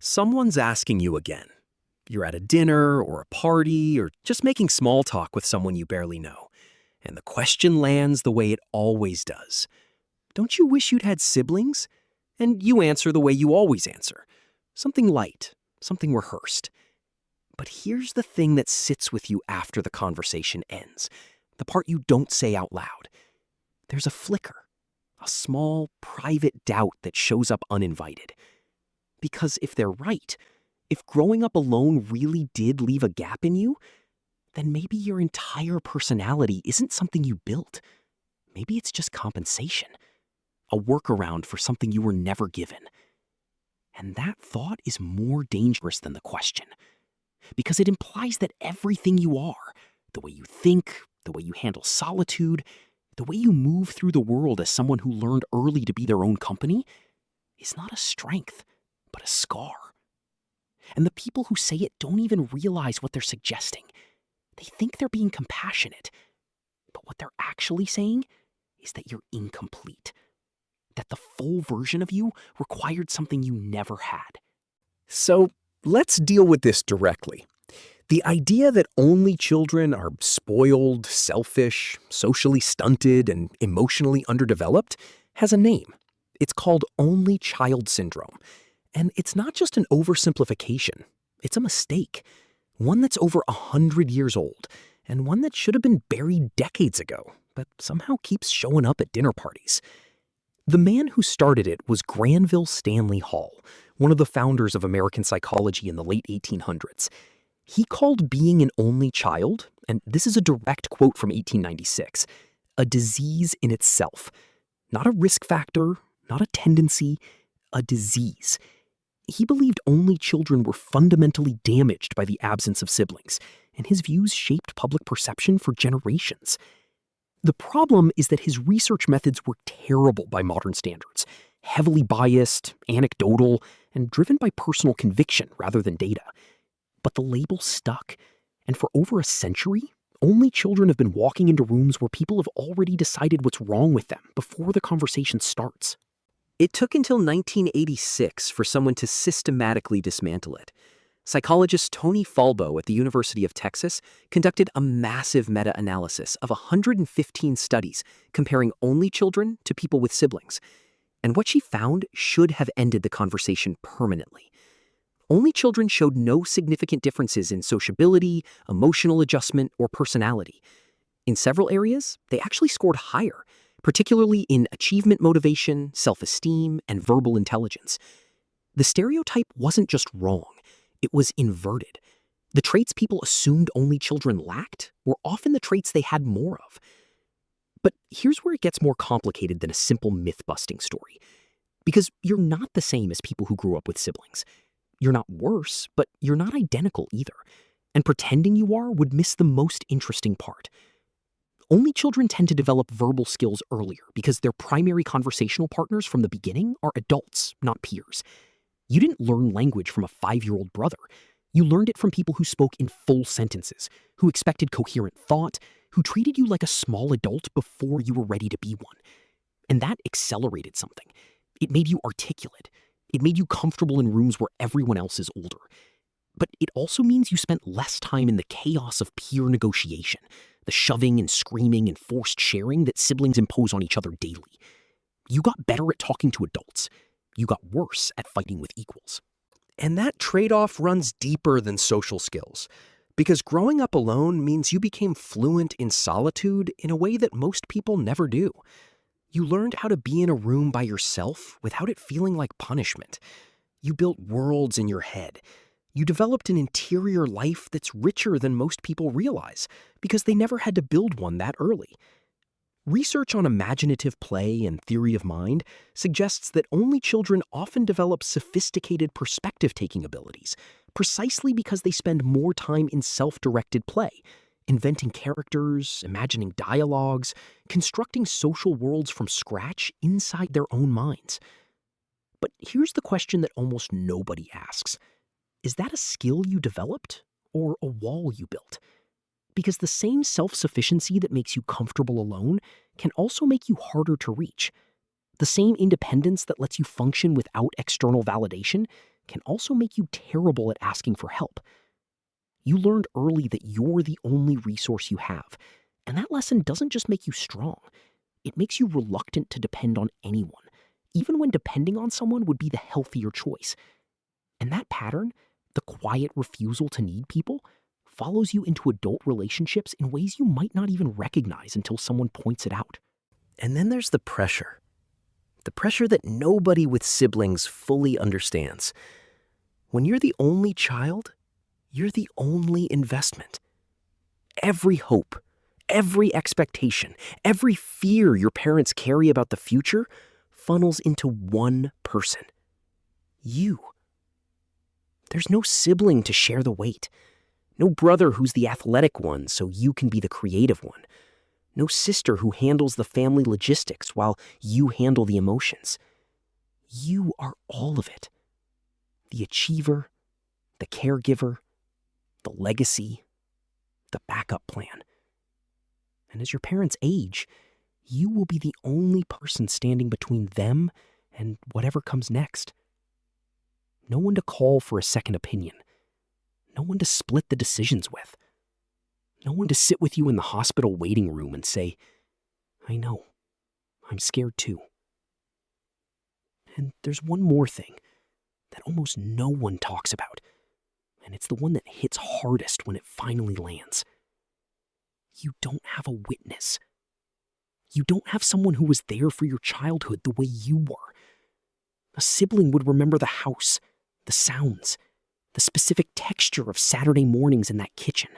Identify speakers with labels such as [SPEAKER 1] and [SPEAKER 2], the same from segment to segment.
[SPEAKER 1] Someone's asking you again. You're at a dinner or a party or just making small talk with someone you barely know. And the question lands the way it always does. Don't you wish you'd had siblings? And you answer the way you always answer. Something light, something rehearsed. But here's the thing that sits with you after the conversation ends. The part you don't say out loud. There's a flicker. A small, private doubt that shows up uninvited. Because if they're right, if growing up alone really did leave a gap in you, then maybe your entire personality isn't something you built. Maybe it's just compensation. A workaround for something you were never given. And that thought is more dangerous than the question. Because it implies that everything you are, the way you think, the way you handle solitude, the way you move through the world as someone who learned early to be their own company, is not a strength, but a scar. And the people who say it don't even realize what they're suggesting. They think they're being compassionate. But what they're actually saying is that you're incomplete. That the full version of you required something you never had. So let's deal with this directly. The idea that only children are spoiled, selfish, socially stunted, and emotionally underdeveloped has a name. It's called only child syndrome. And it's not just an oversimplification. It's a mistake. One that's over 100 years old, and one that should have been buried decades ago, but somehow keeps showing up at dinner parties. The man who started it was Granville Stanley Hall, one of the founders of American psychology in the late 1800s. He called being an only child, and this is a direct quote from 1896, a disease in itself. Not a risk factor, not a tendency, a disease. He believed only children were fundamentally damaged by the absence of siblings, and his views shaped public perception for generations. The problem is that his research methods were terrible by modern standards, heavily biased, anecdotal, and driven by personal conviction rather than data. But the label stuck, and for over a century, only children have been walking into rooms where people have already decided what's wrong with them before the conversation starts. It took until 1986 for someone to systematically dismantle it. Psychologist Tony Falbo at the University of Texas conducted a massive meta-analysis of 115 studies comparing only children to people with siblings. And what she found should have ended the conversation permanently. Only children showed no significant differences in sociability, emotional adjustment, or personality. In several areas, they actually scored higher, particularly in achievement motivation, self-esteem, and verbal intelligence. The stereotype wasn't just wrong, it was inverted. The traits people assumed only children lacked were often the traits they had more of. But here's where it gets more complicated than a simple myth-busting story. Because you're not the same as people who grew up with siblings. You're not worse, but you're not identical either. And pretending you are would miss the most interesting part. Only children tend to develop verbal skills earlier because their primary conversational partners from the beginning are adults, not peers. You didn't learn language from a 5-year-old brother. You learned it from people who spoke in full sentences, who expected coherent thought, who treated you like a small adult before you were ready to be one. And that accelerated something. It made you articulate. It made you comfortable in rooms where everyone else is older. But it also means you spent less time in the chaos of peer negotiation, the shoving and screaming and forced sharing that siblings impose on each other daily. You got better at talking to adults. You got worse at fighting with equals. And that trade-off runs deeper than social skills, because growing up alone means you became fluent in solitude in a way that most people never do. You learned how to be in a room by yourself without it feeling like punishment. You built worlds in your head. You developed an interior life that's richer than most people realize, because they never had to build one that early. Research on imaginative play and theory of mind suggests that only children often develop sophisticated perspective-taking abilities, precisely because they spend more time in self-directed play, inventing characters, imagining dialogues, constructing social worlds from scratch inside their own minds. But here's the question that almost nobody asks. Is that a skill you developed, or a wall you built? Because the same self-sufficiency that makes you comfortable alone can also make you harder to reach. The same independence that lets you function without external validation can also make you terrible at asking for help. You learned early that you're the only resource you have, and that lesson doesn't just make you strong. It makes you reluctant to depend on anyone, even when depending on someone would be the healthier choice. And that pattern, the quiet refusal to need people, follows you into adult relationships in ways you might not even recognize until someone points it out. And then there's the pressure. The pressure that nobody with siblings fully understands. When you're the only child, you're the only investment. Every hope, every expectation, every fear your parents carry about the future funnels into one person. You. There's no sibling to share the weight. No brother who's the athletic one so you can be the creative one. No sister who handles the family logistics while you handle the emotions. You are all of it. The achiever, the caregiver, the legacy, the backup plan. And as your parents age, you will be the only person standing between them and whatever comes next. No one to call for a second opinion. No one to split the decisions with. No one to sit with you in the hospital waiting room and say, I know, I'm scared too. And there's one more thing that almost no one talks about, and it's the one that hits hardest when it finally lands. You don't have a witness. You don't have someone who was there for your childhood the way you were. A sibling would remember the house, the sounds, the specific texture of Saturday mornings in that kitchen.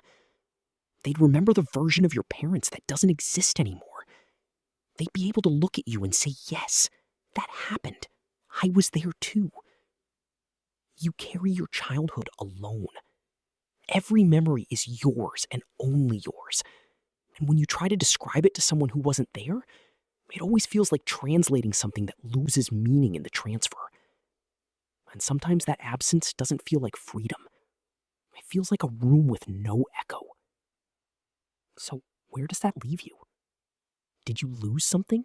[SPEAKER 1] They'd remember the version of your parents that doesn't exist anymore. They'd be able to look at you and say, yes, that happened. I was there too. You carry your childhood alone. Every memory is yours and only yours. And when you try to describe it to someone who wasn't there, it always feels like translating something that loses meaning in the transfer. And sometimes that absence doesn't feel like freedom. It feels like a room with no echo. So where does that leave you? Did you lose something?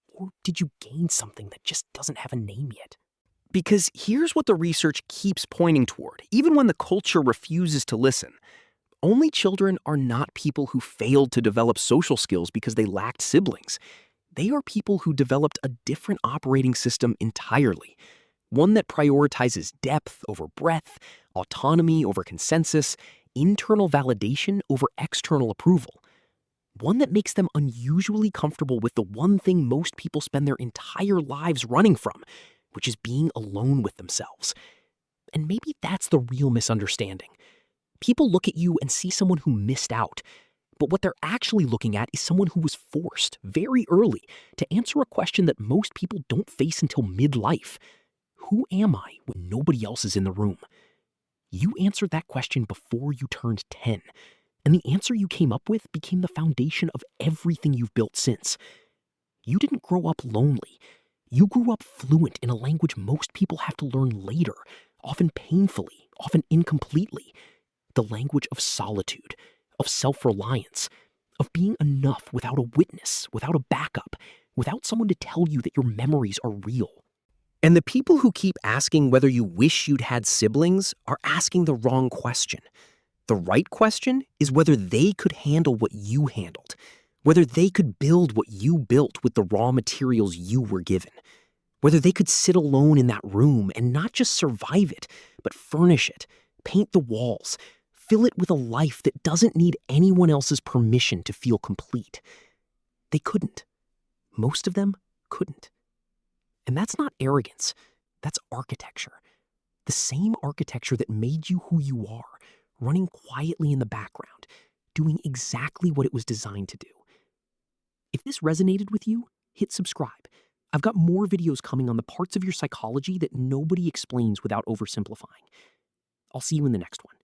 [SPEAKER 1] Or did you gain something that just doesn't have a name yet? Because here's what the research keeps pointing toward, even when the culture refuses to listen. Only children are not people who failed to develop social skills because they lacked siblings. They are people who developed a different operating system entirely. One that prioritizes depth over breadth, autonomy over consensus, internal validation over external approval. One that makes them unusually comfortable with the one thing most people spend their entire lives running from, which is being alone with themselves. And maybe that's the real misunderstanding. People look at you and see someone who missed out, but what they're actually looking at is someone who was forced very early to answer a question that most people don't face until midlife. Who am I when nobody else is in the room? You answered that question before you turned 10, and the answer you came up with became the foundation of everything you've built since. You didn't grow up lonely. You grew up fluent in a language most people have to learn later, often painfully, often incompletely. The language of solitude, of self-reliance, of being enough without a witness, without a backup, without someone to tell you that your memories are real. And the people who keep asking whether you wish you'd had siblings are asking the wrong question. The right question is whether they could handle what you handled, whether they could build what you built with the raw materials you were given, whether they could sit alone in that room and not just survive it, but furnish it, paint the walls, fill it with a life that doesn't need anyone else's permission to feel complete. They couldn't. Most of them couldn't. And that's not arrogance. That's architecture. The same architecture that made you who you are, running quietly in the background, doing exactly what it was designed to do. If this resonated with you, hit subscribe. I've got more videos coming on the parts of your psychology that nobody explains without oversimplifying. I'll see you in the next one.